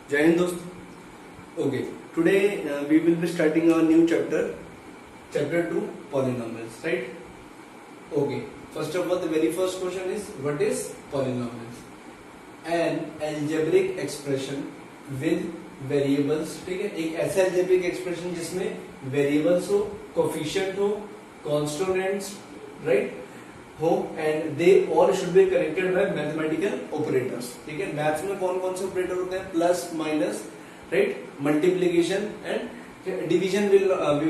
Jai Hind dost. Okay, today we will be starting our new chapter, chapter 2, polynomials, right? Okay, first of all, the very first question is, what is polynomials? An algebraic expression with variables, ठीक है, एक ऐसा algebraic expression जिसमें variables हो, coefficient हो, constants, right, हो, and they all should be connected by mathematical operators. ठीक है, मैथ्स में कौन कौन से ऑपरेटर होते हैं? Plus, minus, right, multiplication and division we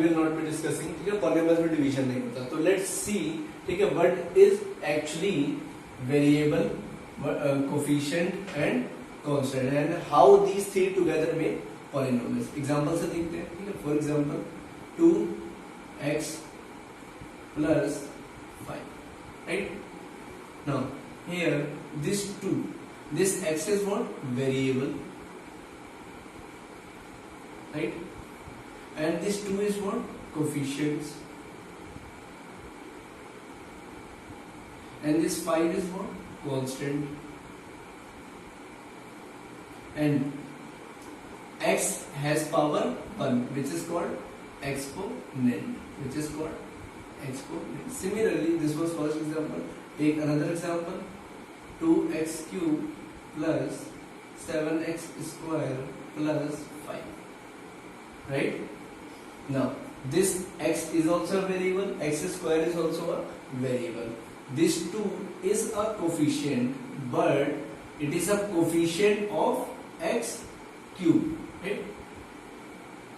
will not be discussing. ठीक है, पॉलीनोमियल्स में डिवीजन नहीं होता. तो लेट्स सी, ठीक है, what is actually variable, coefficient and constant, and how these three together make polynomials. Example से देखते हैं. ठीक है, for example 2x plus 5. Right? Now, here this x is what? Variable. Right? And this 2 is what? Coefficients. And this 5 is what? Constant. And x has power 1, which is called exponent. Similarly, this was first example. Take another example. 2x cube plus 7x square plus 5. Right? Now, this x is also a variable. X square is also a variable. This 2 is a coefficient, but it is a coefficient of x cube. Right?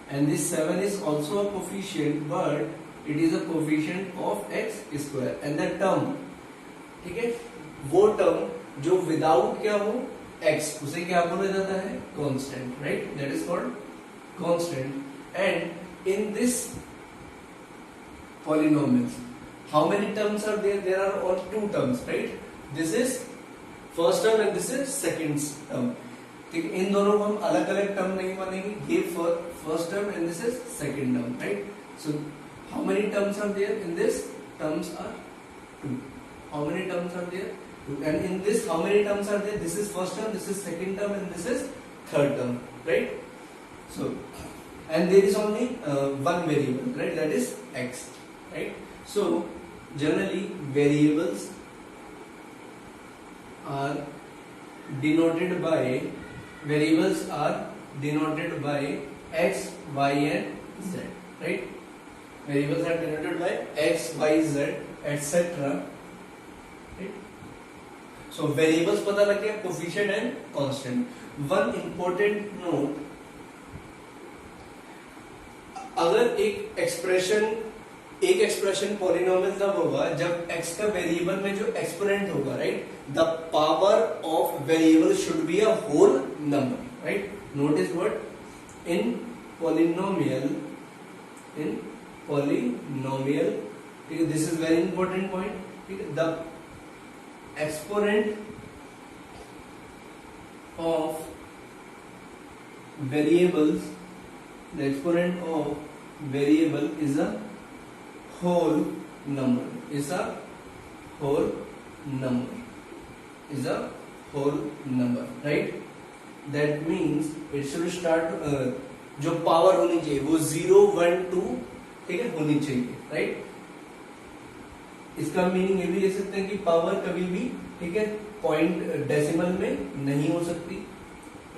And this 7 is also a coefficient, but it is a coefficient of x square. And that term, ठीक है, वो term जो without क्या हो x, उसे क्या बोला जाता है? Constant. Right, that is called constant. And in this polynomials, how many terms are there? There are all two terms, right? This is first term and this is second term. ठीक है, इन दोनों को हम अलग अलग टर्म नहीं मानेंगे. ये first term and this is second term. Right, so how many terms are there in this? Terms are 2. How many terms are there? 2. And in this, how many terms are there? This is first term, this is second term, and this is third term. Right? So, and there is only one variable, right? That is x. Right? So, generally variables are denoted by x, y, and z. Right? Variables are denoted by x, y, z, etc. Right? So variables पता लग गया, coefficient and constant. One important note, अगर एक expression polynomial तब होगा जब x का variable में जो एक्सपोनेंट होगा, right, the power of variable should be a whole number. Right, notice what in polynomial, ठीक है, this is very important point. ठीक है, the exponent of variable is a whole number. Right? That means it should start, जो power होनी चाहिए वो 0, 1, 2, ठीक है, होनी चाहिए. राइट, इसका मीनिंग ये भी ले सकते हैं कि पावर कभी भी, ठीक है, पॉइंट डेसिमल में नहीं हो सकती.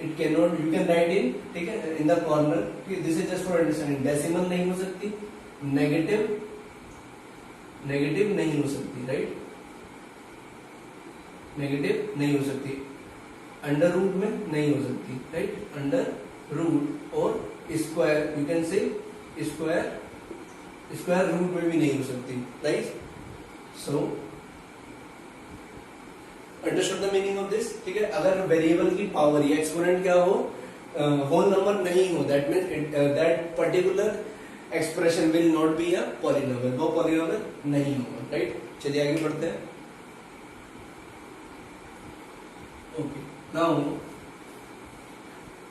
It can not, you can write in, ठीक है, in the corner. This is just for understanding. Decimal नहीं हो सकती, नेगेटिव नहीं हो सकती. राइट, नेगेटिव नहीं हो सकती, अंडर रूट में नहीं हो सकती. राइट, अंडर रूट और square, you can say square root में भी नहीं हो सकती. Right, so understood the meaning of this. ठीक है, अगर वेरिएबल की पावर या एक्सपोनेंट क्या हो, होल नंबर नहीं हो, that means that particular expression will not be a polynomial, वो पॉलिनोमियल नहीं होगा. राइट, चलिए आगे बढ़ते हैं. ओके, नाउ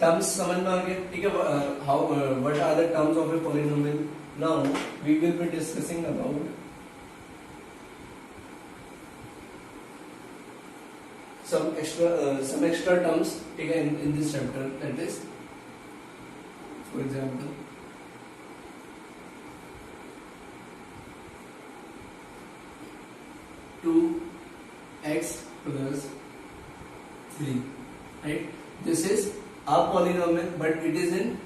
टर्म्स समझ में आ गया. ठीक है, how what are the terms of a polynomial. Now we will be discussing about some extra terms, ठीक है, in this chapter, that is, for example, 2x plus 3, right? This is a polynomial, but it is in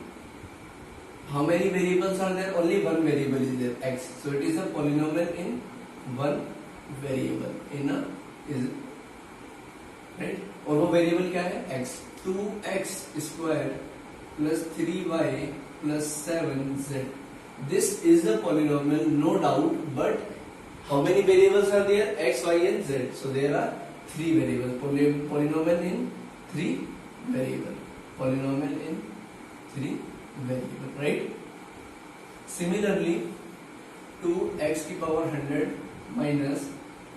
how many variables are there? Only one variable is there, x. So it is a polynomial in one variable, in a is, right? और वो variable क्या है? x. 2x square plus 3y plus 7z. This is the polynomial, no doubt, but how many variables are there? X, y and z. So there are three variables. Polynomial in three variable. Polynomial in three variable, right? Similarly, 2x की power 100 minus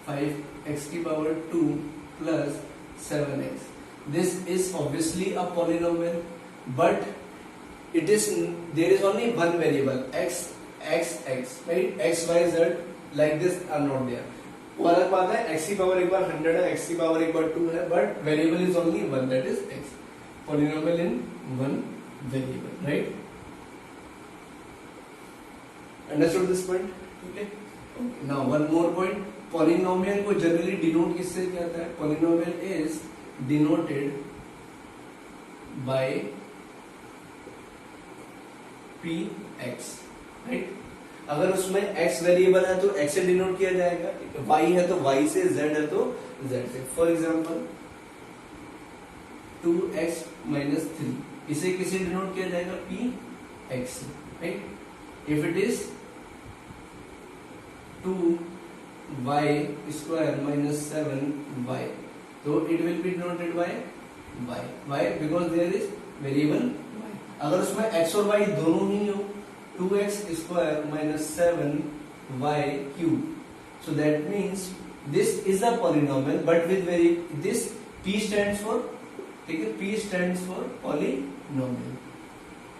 5x की power 2 plus 7x. This is obviously a polynomial, but it is, there is only one variable, x, right? x, y, z like this are not there. वो अलग बात है, x की power एक बार 100 है, x की power एक बार 2 है, but variable is only one, that is x. Polynomial in one variable, right? Understood this point? Okay. Now one more point. Polynomial को generally denote किससे किया जाता है? Polynomial is denoted by px, right? अगर उसमें x variable है तो x से डिनोट किया जाएगा, y है तो y से, z है तो z से. फॉर एग्जाम्पल 2x minus 3, इसे किसे डिनोट किया जाएगा? px से, right? If it is 2y square minus 7y, तो it will be denoted by y. Why? Because there is variable y. अगर उसमें x और y दोनों ही हो, 2x square minus 7y cube, so that means this is a polynomial, but with this p stands for, ठीक है, p stands for polynomial,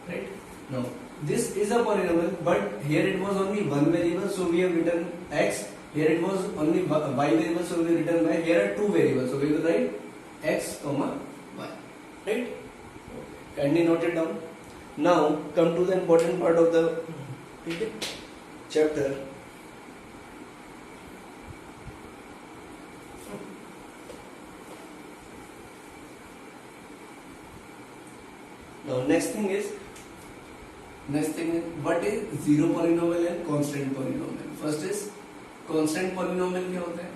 right? Now this is a polynomial, but here it was only one variable, so we have written x. Here it was only y variable, so we have written y. Here are two variables, so we will write x comma y, right? Kindly note it down. Now come to the important part of the chapter. Now next thing is what is zero polynomial and constant polynomial. First is constant polynomial. क्या होता है?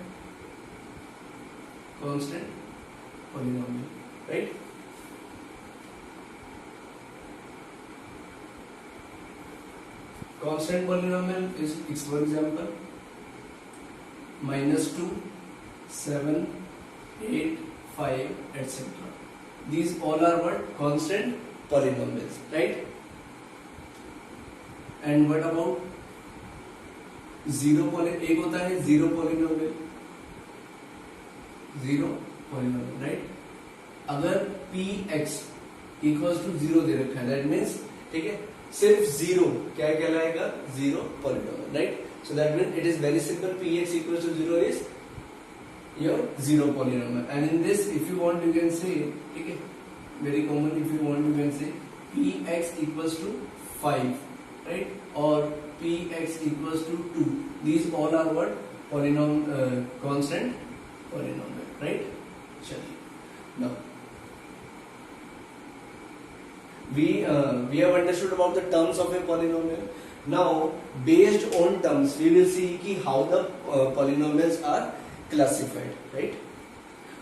Constant polynomial, right? Constant polynomial is, for example, -2, 7, 8, 5, etc. These all are what? Constant polynomials, right? And what about zero polynomial? एक होता है zero polynomial, right? अगर px equals to 0 दे रखा है, that means, ठीक है, सिर्फ जीरो क्या कहलाएगा? Zero polynomial, right? So that means it is very simple. px equals to 0 is your zero polynomial, and in this if you want you can say, ठीक है, very common, if you want you can say px equals to 5, right? or px equals to 2. These all are what? Polynomial, constant polynomial, right? चलिए, now we have understood about the terms of a polynomial. Now based on terms we will see कि how the polynomials are classified, right?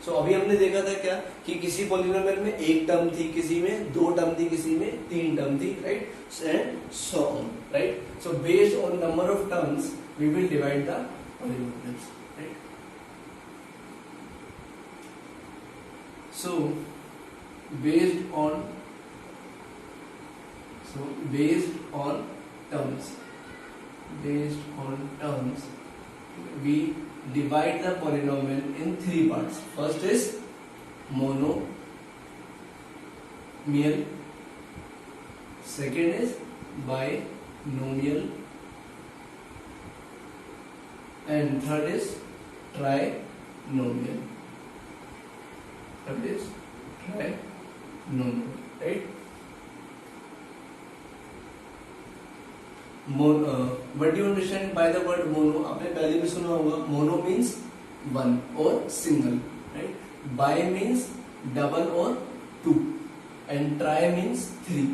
So अभी हमने देखा था क्या कि किसी polynomial में एक टर्म थी, किसी में दो टर्म थी, किसी में तीन टर्म थी, right? and so on, right? So based on number of terms we will divide the polynomials, right? So based on terms, we divide the polynomial in three parts. First is monomial, second is binomial, and third is trinomial. that is trinomial, right? What do you understand by the word mono? आपने पहले भी सुना होगा, mono means one or single, right? Bi means double or two, and tri means three,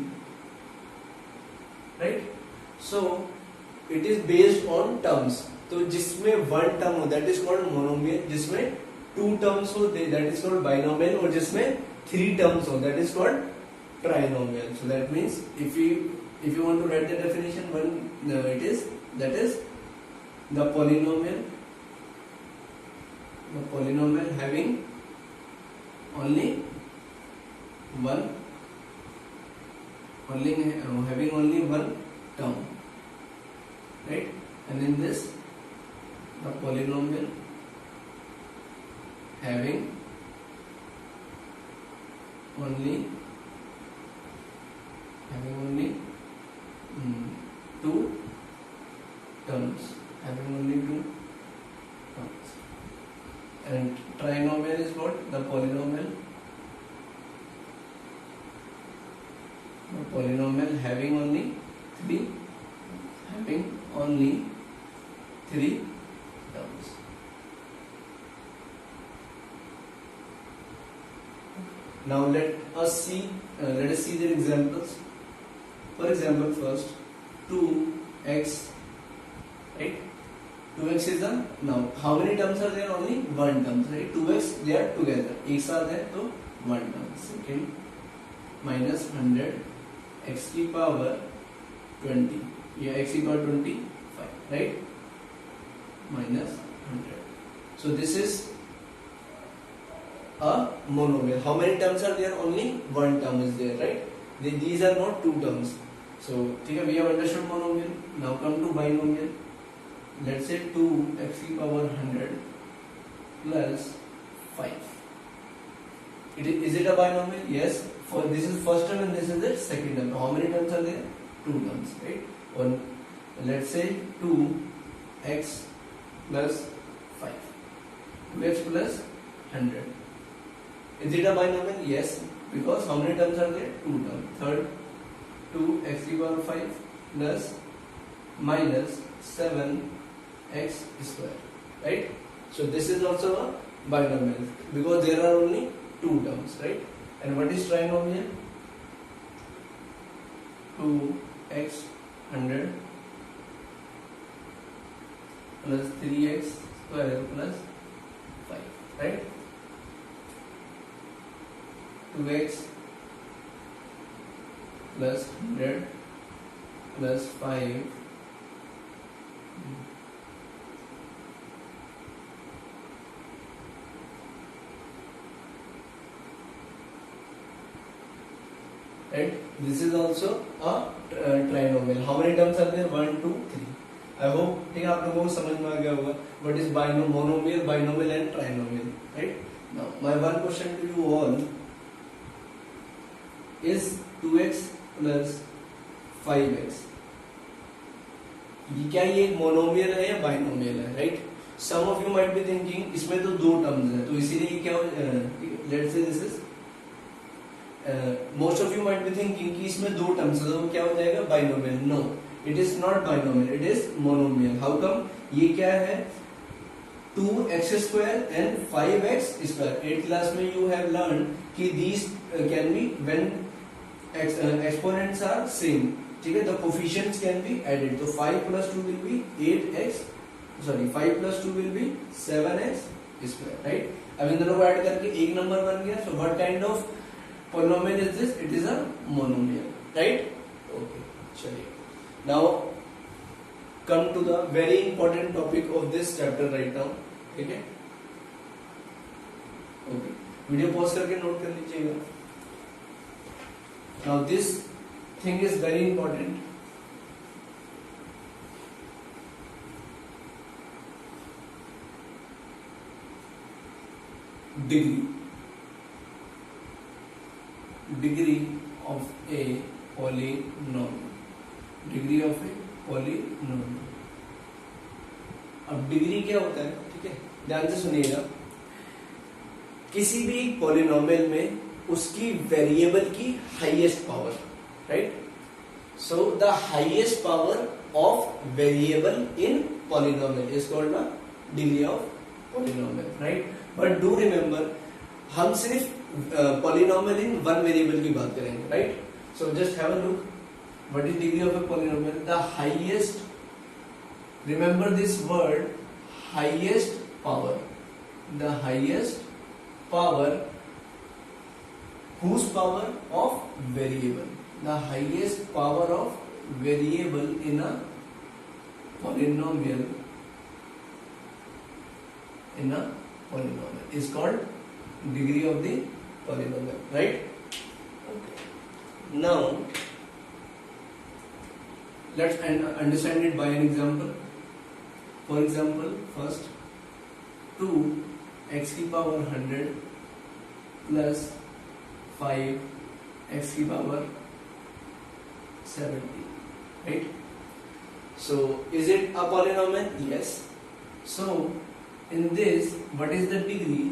right? So it is based on terms. तो जिसमें one term हो that is called monomial, जिसमें two terms हो that is called binomial, और जिसमें three terms हो that is called trinomial. So that means if you want to write the definition, that is the polynomial having only one term, right? And in this, the polynomial having only two terms, and trinomial is what? The polynomial having only three terms. Now let us see the examples. For example, first 2x, right? 2x is the now. How many terms are there? Only one term, right? 2x, they are together. X are there, so one term. Second, minus 100 x की power 20. Yeah, x की power 25, right? Minus 100. So this is a monomial. How many terms are there? Only one term is there, right? These are not two terms. So we have understood monomial. Now come to binomial. Let's say 2x की power 100 plus 5. Is it a binomial? Yes. For this is first term and this is the second term. How many terms are there? Two terms, right? Or let's say 2x plus 5. 2x plus 100. Is it a binomial? Yes. Because how many terms are there? Two terms. Third, 2x की power 5 plus minus 7x square, right? So this is also a binomial because there are only two terms, right? And what is trinomial? 2x 100 plus 3x square plus 5, right? 2x plus 100 plus 5 right? This is also a trinomial. How many terms are there? 1, 2, 3. I hope ठीक है आप लोगों को समझ में आ गया होगा. What is monomial, binomial and trinomial, right? Now my one question to you all is 2x plus 5x. ये क्या ये एक मोनोमियल है या बाइनोमियल है, right? Some of you might be thinking इसमें तो दो टर्म्स हैं, तो इसीलिए ये क्या let's say this is most of you might be thinking कि इसमें दो टर्म्स है, तो क्या हो जाएगा? Binomial. No, it is not binomial, it is monomial. How come? ये क्या है? 2x square and 5x square. 8th class में you have learned कि these can be when exponents are same. ठीक है, the coefficients can be added. तो 5 plus 2 will be 8x. Sorry, 5 plus 2 will be 7x square. Right? अब इन दोनों को add करके एक नंबर बन गया. So what kind of polynomial is this? It is a monomial. Right? Okay. चलिए. Now come to the very important topic of this chapter right now. ठीक है? Okay. वीडियो पॉज करके नोट कर लीजिएगा. Now this thing is very important. Degree of a polynomial. Degree of a polynomial. अब degree क्या होता है? ठीक है, ध्यान से सुनिएगा. किसी भी पॉलिनोमियल में उसकी वेरिएबल की highest power, right? So the highest power of variable in polynomial is called the degree of polynomial, right? But do remember, हम सिर्फ पॉलिनोमियल इन वन वेरिएबल की बात करेंगे, right? So just have a look, what is degree of a polynomial? The highest, remember this word, highest power, the highest power, whose power? Of variable, the highest power of variable in a polynomial, is called degree of the polynomial, right? Okay. Now let's understand it by an example. For example, first 2x की power 100 plus 5x की power 70, right? So is it a polynomial? Yes. So in this, what is the degree?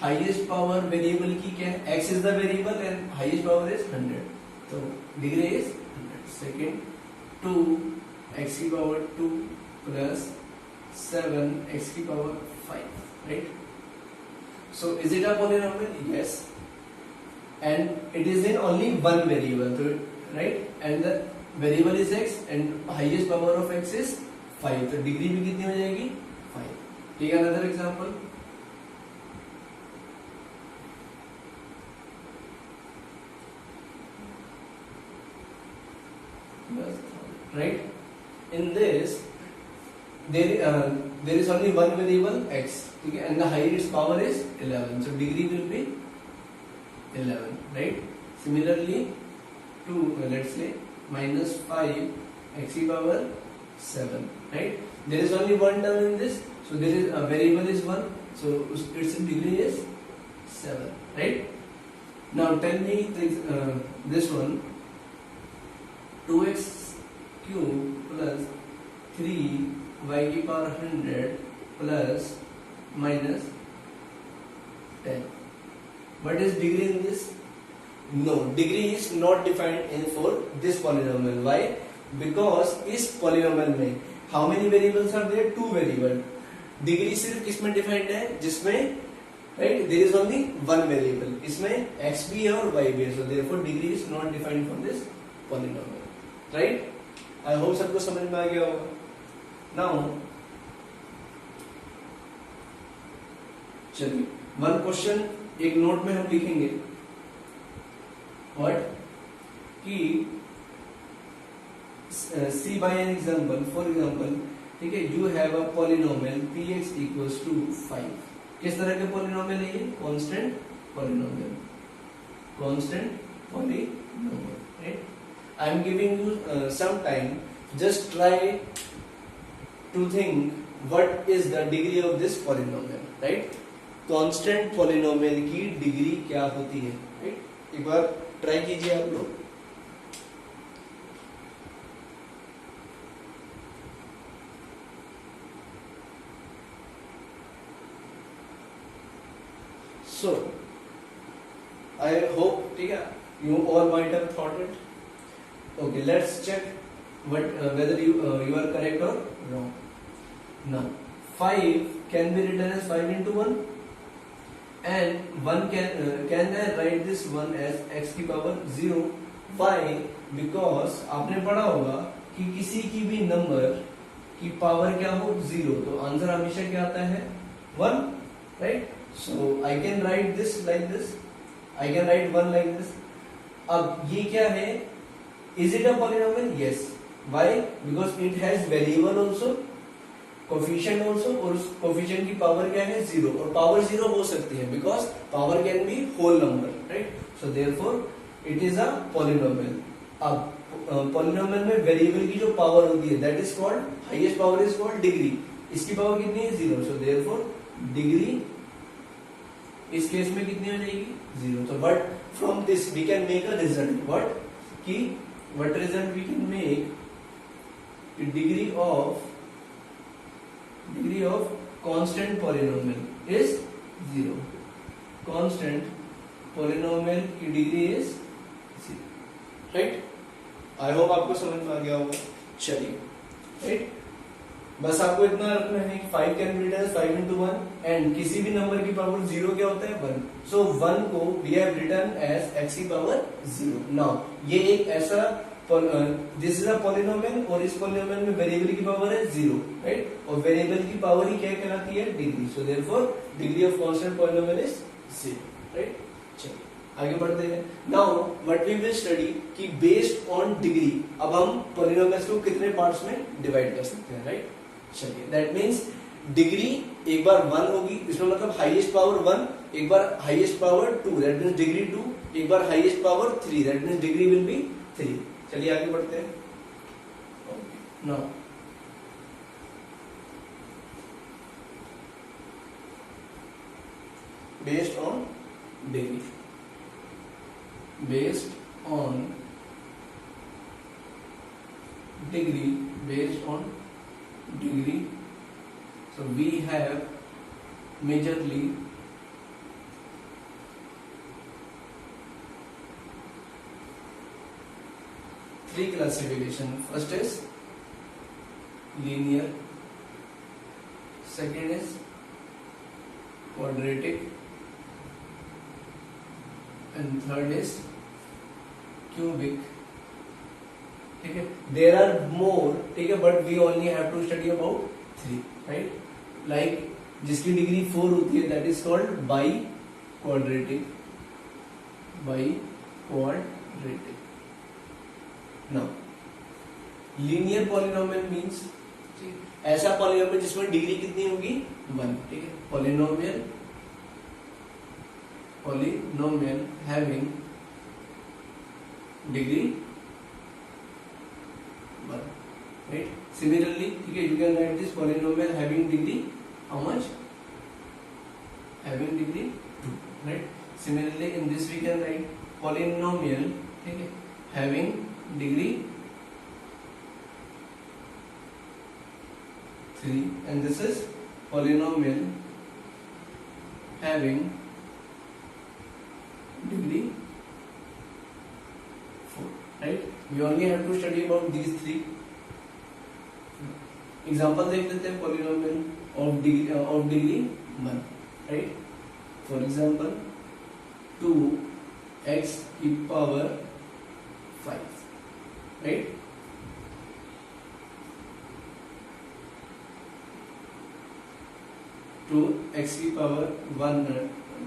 Highest power variable की क्या है? X is the variable and highest power is 100. So degree is 100. Second, 2x की power 2 plus 7x की power 5, right? So is it a polynomial? Yes. And it is in only one variable, right? And the variable is x and highest power of x is 5. तो degree भी कितनी हो जाएगी? 5. ठीक है, another example. Right? In this, there is only one variable x, okay, and the highest power is 11, so degree will be 11, right? Similarly, 2, let's say minus 5 x की power 7, right? There is only one term in this, so there is a variable is 1, so its degree is 7, right? Now tell me this one, 2x cube plus 3y की power 100 plus minus 10. What is degree in this? No, degree is not defined in for this polynomial. Why? Because इस polynomial में how many variables are there? 2 variable. Degree सिर्फ किसमें defined है? जिसमें, right, there is only one variable. इसमें x भी है और y भी है. So therefore degree is not defined for this polynomial. Right? I hope सबको समझ में आ गया होगा. Now, चलिए वन क्वेश्चन एक नोट में हम लिखेंगे. What? कि see by an example, for example, ठीक है, you have a polynomial px equals to 5. किस तरह के polynomial है ये? Constant polynomial. Constant polynomial, right? I am giving you some time. Just try to think what is the degree of this polynomial, right? Constant polynomial की degree क्या होती है, right? एक बार ट्राई कीजिए आप लोग. So I hope, ठीक है, you all might have thought it. Okay, let's check whether you are correct or wrong. Now 5 can be written as 5 into 1, and 1 can I write this 1 as x की power 0? Why? Because आपने पढ़ा होगा कि किसी की भी number की power क्या हो? 0. तो आंसर हमेशा क्या आता है? 1, right? So I can write this like this. I can write 1 like this. अब ये क्या है? Is it a polynomial? Yes. Why? Because it has variable also, coefficient also, और उस कोफिशिएंट की पावर क्या है? 0. और पावर 0 हो सकती है because power can be whole number, right? So therefore it is a polynomial. अब पॉलिनोमियल में वेरिएबल की जो पावर होती है that is called, highest power is called degree. इसकी पावर कितनी है? 0. सो देयरफॉर डिग्री इस केस में कितनी हो जाएगी? 0. तो but from this we can make a result. What? कि what result we can make? Degree of constant polynomial is 0. Constant polynomial की degree is right. I hope आपको समझ में आ गया होगा। चलिए राइट, बस आपको इतना रखना है कि 5 can be written 5 into 1 and किसी भी नंबर की पावर 0 क्या होता है 1, सो 1 को we have written as x की पावर 0। नाउ ये एक ऐसा दिस इज अ पॉलिनोमियल और इस पॉलिनोमियल में वेरिएबल की पावर है 0 राइट, और वेरिएबल की पावर ही क्या कहलाती है degree, so therefore degree of constant polynomial is 0 right. चलिए आगे बढ़ते हैं। Now what we will study कि बेस्ड ऑन डिग्री अब हम पॉलिनोमियल्स को कितने पार्ट्स में डिवाइड कर सकते हैं राइट। चलिए दैट मींस डिग्री एक बार 1 होगी, इसमें मतलब हाईएस्ट पावर 1, एक बार highest power 2 that means degree 2, एक बार highest power 3 that means degree will be 3। चलिए आगे बढ़ते हैं। Now based on degree, based on degree, so we have majorly three classification. First is linear, second is quadratic, and third is cubic। ठीक है, there are more, ठीक है, but we only have to study about 3 right. Like जिसकी degree 4 होती है that is called biquadratic, now linear polynomial means ऐसा polynomial जिसमें degree कितनी होगी 1, ठीक है। Polynomial having degree 1 right। Similarly, ठीक है, you can write this polynomial having degree how much, having degree 2 right। Similarly in this we can write polynomial, ठीक है, having degree 3 and this is polynomial having degree 4 right। we only have to study about these 3 example देख लेते हैं polynomial of degree 1 right। for example 2x की power 5 right, 2x की power 1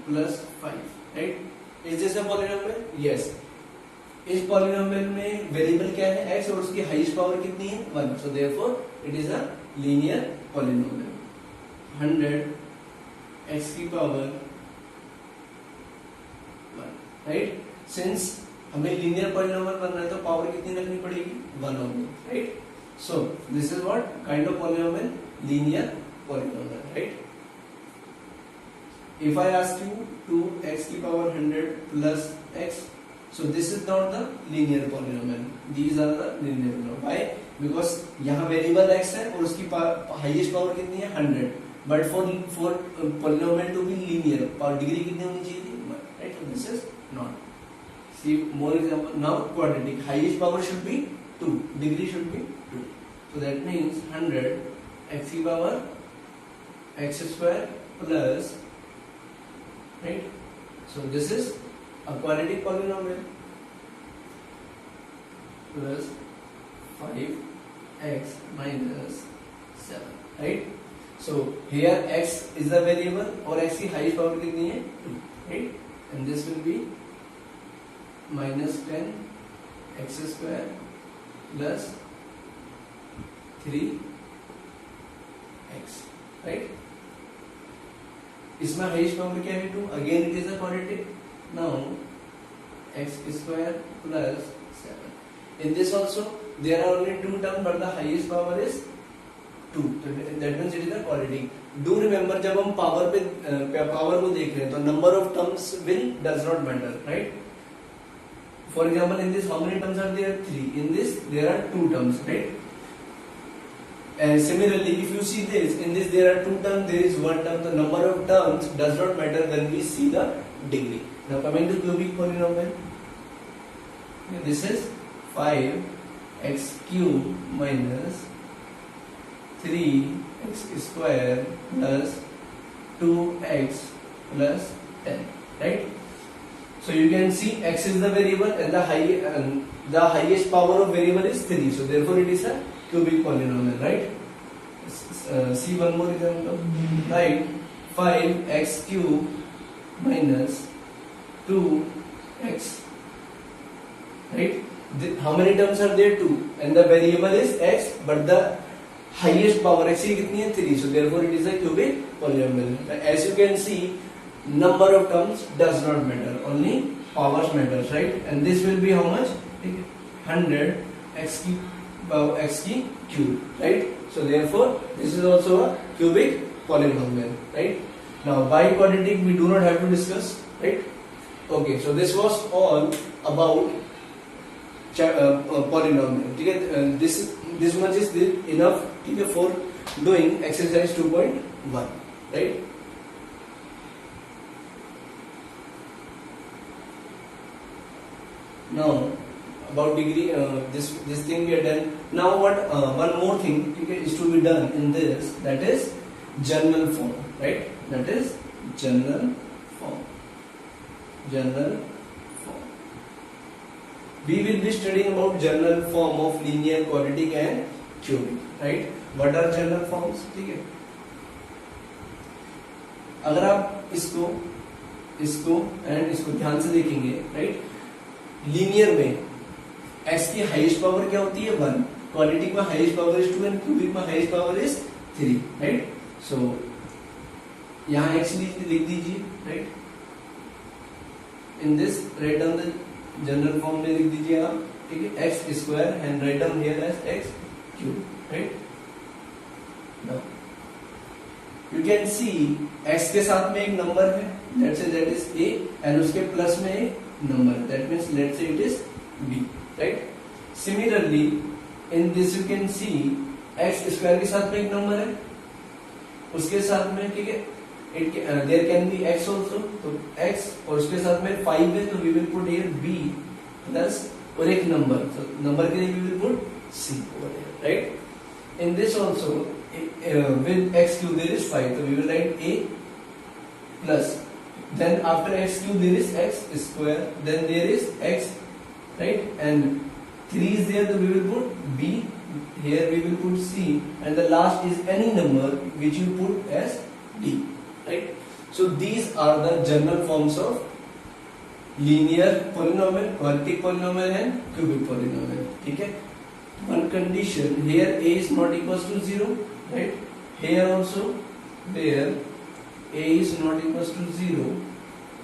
plus 5 right। Is this a polynomial? Yes. इस polynomial में variable क्या है x और उसकी हाईएस्ट पावर कितनी है 1, सो therefore it is a linear polynomial. 100x की पावर 1 राइट। सिंस हमें लीनियर पॉलिनोमियल बनना है तो पावर कितनी रखनी पड़ेगी 1 only right. So this is what kind of polynomial, linear polynomial right. If I ask you 2x की power 100 plus x, so this is not the linear polynomial. These are the linear polynomial. Why? Because यहाँ variable x है और उसकी highest power कितनी है 100. But for polynomial to be linear, power degree कितनी होनी चाहिए थी 1, right? So this is not. See more example. Now quadratic, highest power should be 2, degree should be 2. So that means 100 x की power x square plus right, so this is a quadratic polynomial plus 5x minus 7 right। so here x is the variable और x की highest power कितनी है 2 right, and this will be minus 10 x square plus 3x right। इसमें highest power क्या है 2, again it is a quadratic. Now x square plus 7 in this also there are only 2 terms but the highest power is 2, that means it is a quadratic। do remember जब हम power को देख रहे हैं तो number of terms will does not matter right। for example in this how many terms are there 3, in this there are 2 terms right। And similarly, if you see this, in this there are two terms, there is one term. The number of terms does not matter when we see the degree. Now coming to cubic polynomial, this is 5x cube minus 3x square plus 2x plus 10, right? So you can see x is the variable and the highest power of variable is 3. So therefore it is a cubic polynomial, right? See one more example. Right, 5x cube minus 2x. Right? How many terms are there? 2. And the variable is x, but the highest power x is 3. So therefore it is a cubic polynomial. As you can see, number of terms does not matter, only powers matters, right? And this will be how much? 100 x cube, right? So therefore this is also a cubic polynomial, right? Now by quadratic we do not have to discuss, right? Okay, so this was all about polynomial. Okay, this much is enough for doing exercise 2.1, right? Now about degree, this thing we are done. Now what? One more thing, okay, is to be done in this. That is general form, right? That is general form. General form. We will be studying about general form of linear, quadratic and cubic, right? What are general forms? ठीक है. अगर आप इसको and इसको ध्यान से देखेंगे, right? Linear में x की हाईएस्ट पावर क्या होती है? 1. क्वाड्रेटिक में highest power is 2 and cubic में highest power is 3, right? So यहाँ x लिख दीजिए, right? In this write down the general form में लिख दीजिए आप, ठीक है? x square and write down here as x cube, right? Now you can see x के साथ में एक नंबर है, let's say that is a, and उसके प्लस में एक number, that means let's say it is b, right? Similarly, in this you can see x square के साथ में एक नंबर है, उसके साथ में, ठीक है, there can be x also, तो x और उसके साथ में 5 है, तो we will put here b plus और एक नंबर, तो नंबर के लिए we will put c over here, right? In this also with x cube there is 5, so we will write a plus, then after x cube there is x square, then there is x, right? And 3 is there, so we will put b, here we will put c, and the last is any number which you put as d, right? So these are the general forms of linear polynomial, quadratic polynomial and cubic polynomial, ठीक है? One condition, here a is not equals to 0, right? Here also, there a is not equals to 0,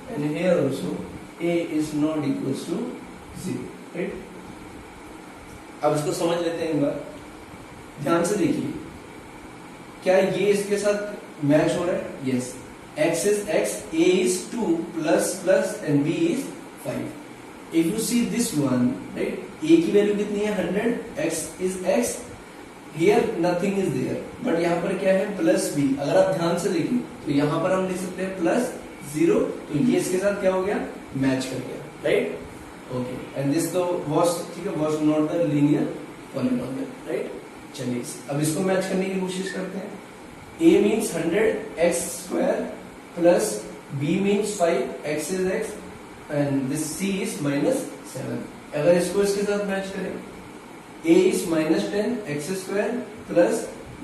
and here also a is not equals to 0, right? अब इसको समझ लेते हैं एक बार, ध्यान से देखिए, क्या ये इसके साथ मैच हो रहा है? Yes. x is x, a is 2 plus plus and b is 5. If you see this one, right, a की वैल्यू कितनी है? 100. x is x, here nothing is there, but यहाँ पर क्या है? Plus b. अगर आप ध्यान से देखें तो यहाँ पर हम लिख सकते हैं प्लस 0, तो ये इसके साथ क्या हो गया? मैच कर गया, राइट? ओके, एंड दिस तो वाज, ठीक है, was not the linear polynomial, right? चलिए अब इसको मैच करने की कोशिश करते हैं. a means 100 x square plus b means 5 x is x and this c is minus 7. अगर इसको इसके साथ मैच करें, a is minus 10 x square plus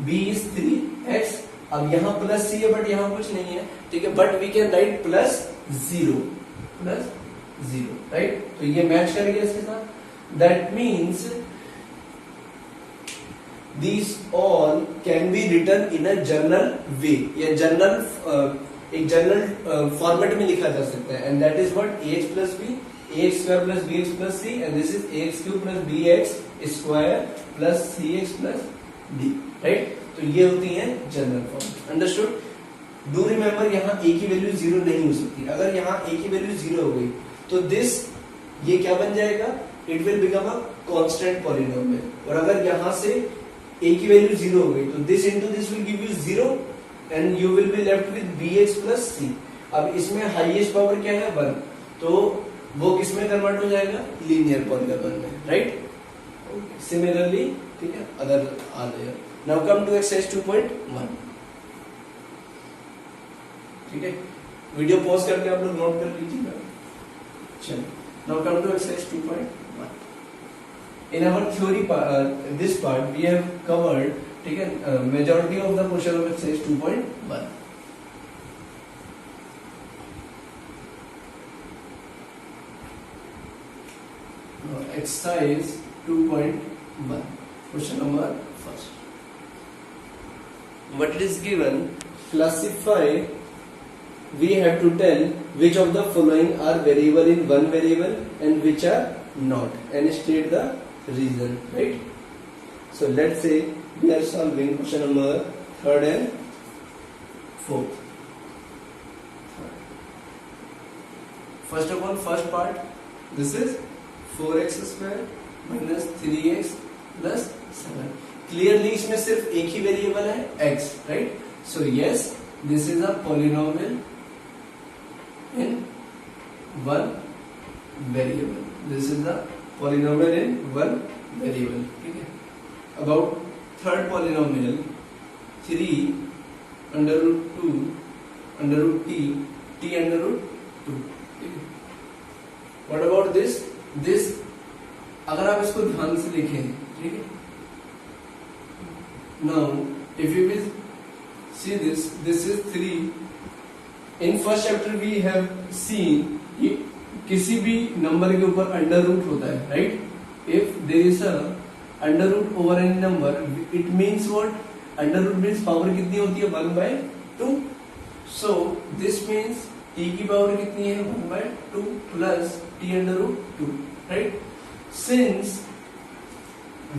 b is 3 x. अब यहाँ प्लस c है बट यहाँ कुछ नहीं है, ठीक है, but we can write plus 0, right? तो ये मैच कर गया इसके साथ. That means these all can be written in a general way, या जनरल एक जनरल फॉर्मेट में लिखा जा सकता है, and that is what ax plus b, ax square plus bx plus c, and this is ax cube plus bx square plus cx plus d, right? तो ये होती है general form. Understood? Do remember, यहाँ a की value 0 नहीं हो सकती. अगर यहाँ a की वैल्यू 0 हो गई तो दिस ये क्या बन जाएगा? It will become a constant polynomial. और अगर यहाँ से a की वैल्यू 0 हो गई, तो this into this will give you 0 and you will be left with bx plus c। अब इसमें हाईएस्ट पावर क्या है 1, तो वो किस में कन्वर्ट हो जाएगा, लीनियर पॉलीनॉमियल में, राइट। सिमिलरली ठीक है, other are there. Now come to exercise 2.1। ठीक है, वीडियो पॉज करके आप लोग नोट कर लीजिएगा। चलिए, now come to exercise 2.1। In our theory this part we have covered, ठीक है, majority of the portion of exercise 2.1। Exercise 2.1, question number first. What it is given, classify, we have to tell which of the following are variable in one variable and which are not, and state the reason, right? So let's say we are solving question number 3rd and 4th. First of all, first part, this is 4x square minus 3x plus 7। Clearly इसमें सिर्फ एक ही variable है x, right? So yes, this is a polynomial in one variable. This is the polynomial in one variable, ठीक है। About third polynomial 3 under root 2 under root t under root 2, ठीक है। What about this? This अगर आप इसको ध्यान से देखें, ठीक है। Now if you will see this, this is 3। In first chapter we have seen किसी भी नंबर के ऊपर अंडर रूट होता है, right. If there is a under root over any number, it means what, under root means power कितनी होती है 1/2। So this means t की पावर कितनी है 1/2 plus t under root 2, right. Since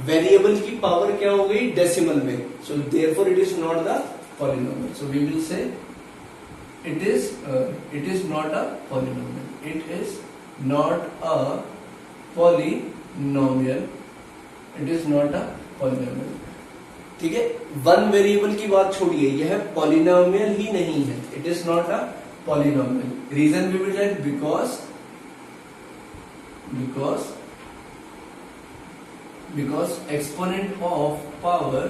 variable की power क्या हो गई डेसिमल में, so therefore it is not the polynomial. So we will say it is not a polynomial, it is not a polynomial, it is not a polynomial, ठीक है। One variable की बात छोड़िए, यह पॉलिनोमियल ही नहीं है, it is not a polynomial। Reason भी will tell, because exponent of power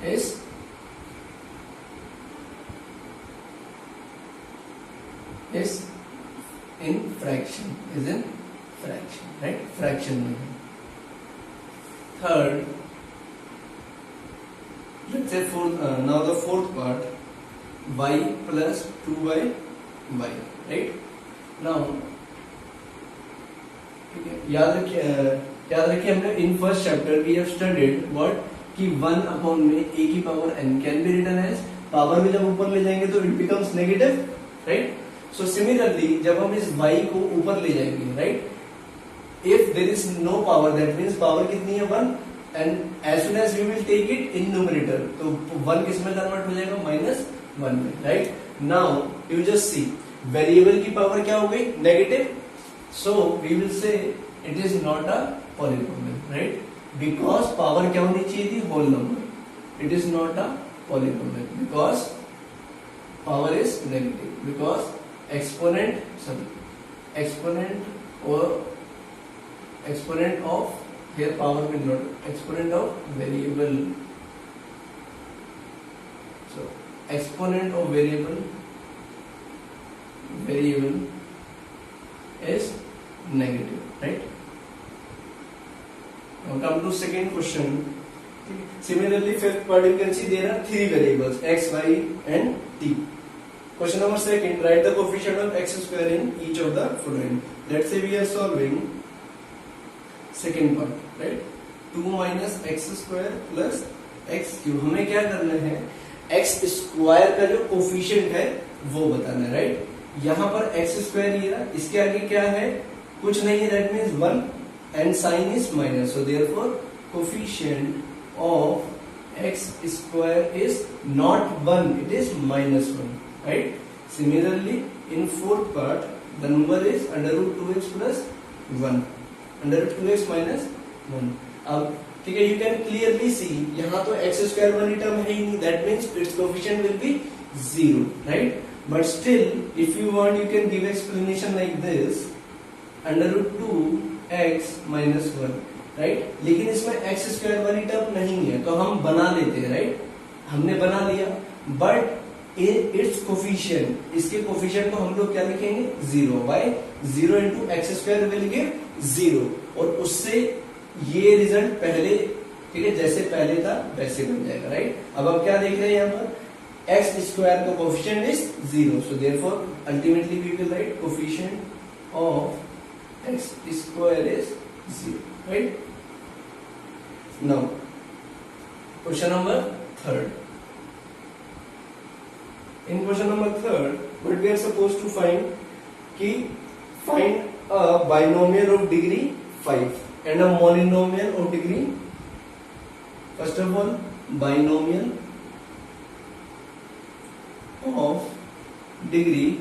is in fraction, right? Fraction में है। Third, let's say now the fourth part, y plus 2y, right? Now ठीक है, याद रखिए हमने in first chapter we have studied what कि 1 upon में a की power n can be written as, power में जब ऊपर ले जाएंगे तो it becomes negative, right. So similarly जब हम इस y को ऊपर ले जाएंगे, right, if there is no power that means power कितनी है 1, and as soon as we will take it in numerator, तो 1 किस में कन्वर्ट हो जाएगा -1 में, right. Now you just see variable की पावर क्या हो गई negative, so we will say it is not a polynomial, right, because power क्या होनी चाहिए थी whole number, it is not a polynomial because power is negative, because exponent of here power will not, exponent of variable, so exponent of variable is negative, right। Now come to second question. Similarly, fifth part you can see there are three variables x, y, and t. Question number second, write the coefficient of x square in each of the following. Let's say we are solving second part, right? 2 minus x square plus x cube. हमें क्या करना है, x square का जो coefficient है वो बताना है, राइट। यहाँ पर x स्क्वायर लिया, इसके आगे क्या है, कुछ नहीं है, that means 1 and sign is minus, so therefore coefficient of x square is not 1, it is -1, right। Similarly in fourth part the number is under root 2x plus 1, √2x minus 1। अब ठीक है, यू कैन क्लियरली सी यहाँ तो x square वाली term है ही नहीं, that means it's coefficient will be 0, right. But still if you want you can give explanation like this √2x minus 1, right. लेकिन इसमें एक्स स्क्वायर वाली टर्म नहीं है तो हम बना लेते हैं, राइट। हमने बना लिया, बट इट्स कोफिशिएंट, इसके कोफिशिएंट को हम लोग क्या लिखेंगे 0, by 0 into x square will give 0, और उससे ये रिजल्ट पहले, ठीक है, जैसे पहले था वैसे बन जाएगा, राइट। अब आप क्या देख रहे हैं यहाँ पर एक्स स्क्वायर का coefficient is 0, so therefore ultimately we will write coefficient of x square is 0, right? Now, question number 3rd. In question number 3rd, what we are supposed to find a binomial of degree 5 and a monomial of degree. First of all, binomial of degree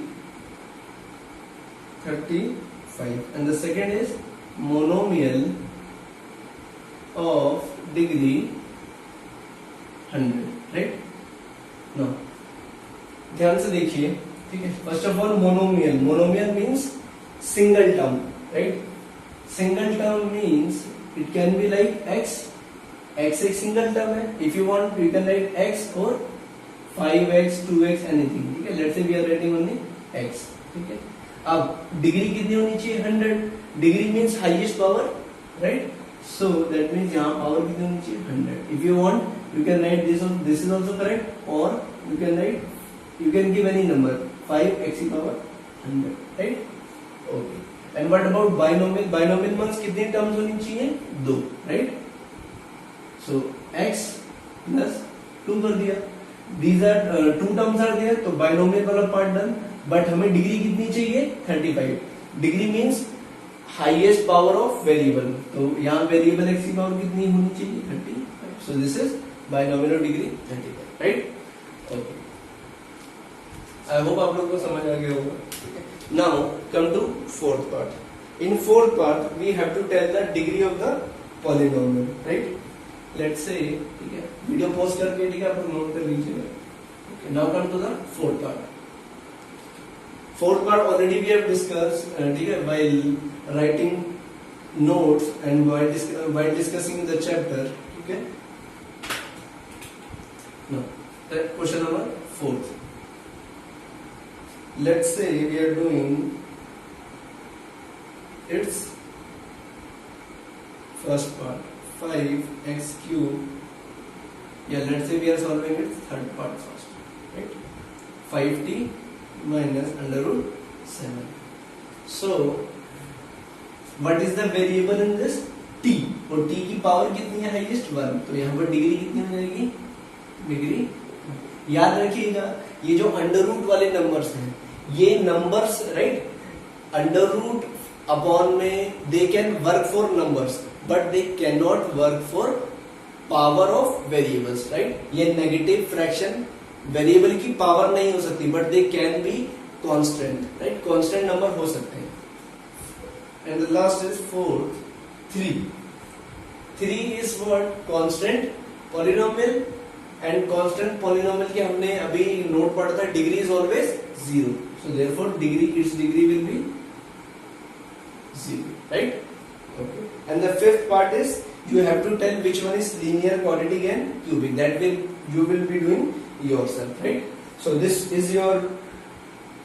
35, and the second is monomial of degree 100, right? Now, ध्यान से देखिए, ठीक है। First of all monomial, monomial means single term, right. Single term means it can be like x, x एक single term है, if you want you can write x और 5x 2x anything, ठीक है। Let's say we are writing only x, ठीक है। अब degree कितनी होनी चाहिए 100, degree means highest power, right. So that means यहाँ पावर कितनी होनी चाहिए 100. If you want you can write this is also correct, or you can write, you can give any number 5x की power 100, right? Okay. And what about binomial? Binomial means कितनी terms होनी चाहिए 2, right? So x plus 2 कर दिया, these are 2 terms are there, तो binomial वाला part done. But हमें degree कितनी चाहिए 35, degree means highest power of variable, तो यहाँ वेरिएबल एक्स की पावर कितनी होनी चाहिए 35, so this is binomial degree 35, right. Okay, I hope आप लोग को समझ आ गया होगा। Now come to fourth part. In fourth part we have to tell the degree of the polynomial, right. Let's say, ठीक है, वीडियो पॉज करके, ठीक है, आप नोट कर लीजिएगा। Okay, now come to the fourth part. Fourth part already we have discussed, ठीक है, while writing notes and while discussing the chapter, ठीक है। Now, question number 4th. Let's say we are doing its first part 5x cube. Yeah, let's say we are solving its third part first, right? 5t minus under root 7. So what is the variable in this? t, और t की power कितनी है highest 1, तो यहाँ पर degree कितनी हो जाएगी, डिग्री। याद रखिएगा ये जो अंडर रूट वाले नंबर्स हैं, ये numbers, right, under root upon में they can work for numbers but they can not work for power of variables, right. ये नेगेटिव फ्रैक्शन वेरिएबल की पावर नहीं हो सकती, but they can be constant, right, constant number हो सकते हैं। And the last is 4, 3 is what, constant polynomial, and constant polynomial के हमने अभी नोट पढ़ा था, degree is always 0, so therefore degree, it's degree will B 0, right. Okay, and the fifth part is you have to tell which one is linear, quadratic and cubic, that you will be doing yourself, right? So this is your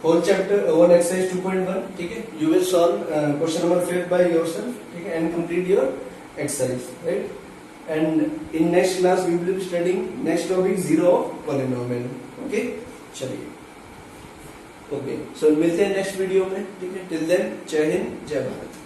whole chapter, whole exercise 2.1, ठीक है। You will solve question number 5 by yourself, ठीक है, and complete your exercise, right? And in next class we will be studying next topic, zero of polynomial, okay? चलिए, okay, so मिलते हैं next video में, ठीक है। Till then, जय हिंद, जय भारत।